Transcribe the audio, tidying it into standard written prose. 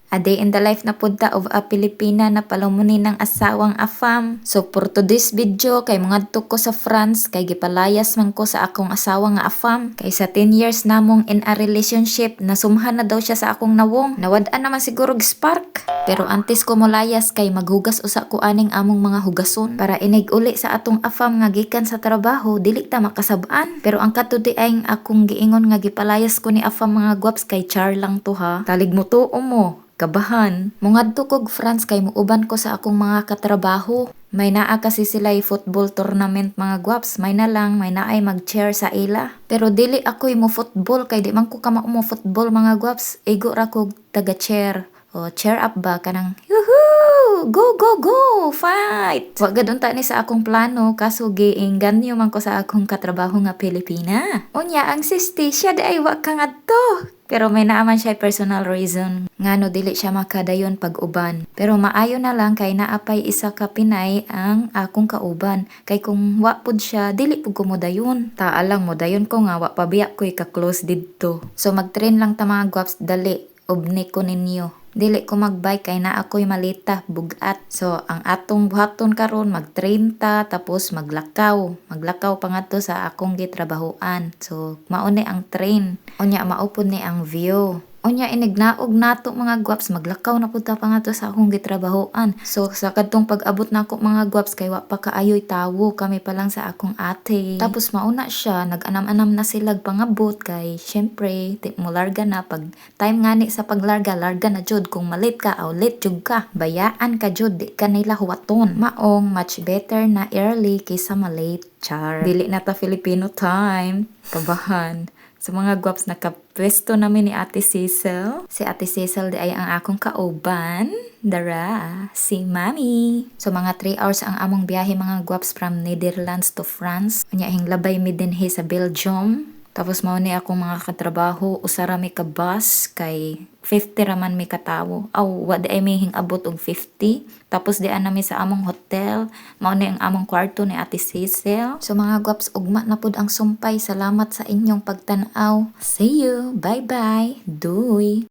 A day in the life na punta of a Pilipina na palumunin ng asawang afam. So for today's video, kay mga ko sa France, kay gipalayas man ko sa akong asawa nga afam. Kay sa 10 years namong in a relationship, nasumhan na daw siya sa akong nawong. Nawad-an naman siguro spark. Pero antes ko molayas kay maghugas usa ko aning among mga hugason para inig uli sa atong afam nga gikan sa trabaho, dili ta makasabaan. Pero ang katudi ay akong giingon nga gipalayas ko ni afam mga gwaps kay char lang to ha. Talig mo to mo. Kabahan. Mungadto kog France kay muuban ko sa akong mga katrabaho. May naa kasi sila'y football tournament mga gwaps. May na lang, may naay mag-chair sa ila. Pero dili ako'y mo football kay di man ko kama mo football mga gwaps. Ego ra kog taga-chair. O chair up ba kanang yuhuu! Go go go! Fight! Wa gadun ta ni sa akong plano kaso giingganyo man ko sa akong katrabaho nga Pilipina. Unya ang sisti siya di ay wa ka ngadto. Pero may naaman siya personal reason ngano dili siya makadayon pag-uban. Pero maayo na lang kay naapay isa ka Pinay ang akong kauban. Kay kung wa pud siya, dili pud ko modayon. Taalang modayon ko nga wa pabiya ko'y ka-close didto. So mag-train lang ta mga gwaps dali. Obni ko ninyo. Dili ko magbike kay na ako'y malita, bugat. So, ang atong buhaton karon mag-train ta, tapos maglakaw. Maglakaw pa nga to sa akong gitrabahoan. So, mauni ang train. Unya, maupod ni ang view. Unya, inignaog nato mga gwaps, maglakaw na punta pa nga to sa akong gitrabahoan. So, sa kadtong pag-abot na ako mga gwaps, kay wa pa kaayoy tawo, kami pa lang sa akong ate. Tapos mauna siya, nag-anam-anam na sila pangabot, kay syempre, mo larga na, pag time ngani sa paglarga, larga na jud, kung malit ka, aw late jud ka. Bayaan ka jud, di ka nila huwaton. Maong, much better na early kaysa malate, char. Dili na ta Filipino time, kabahan. Sa mga gwaps, nakapwesto namin ni Ate Cecil. Si Ate Cecil di ay ang akong kauban. Dara, si Mami. So mga 3 hours ang among biyahe mga gwaps from Netherlands to France. Unya hinglabay mi dinhi sa Belgium. Tapos mao ni akong mga katrabaho, usara mi ka bus kay 50 raman mi katawo. Aw, wa di ay mi hingabot og 50. Tapos di nami sa among hotel, mao ni ang among kwarto ni Ate Cecil. So mga gwaps, ugma na pud ang sumpay. Salamat sa inyong pagtan-aw. See you. Bye-bye. Doy.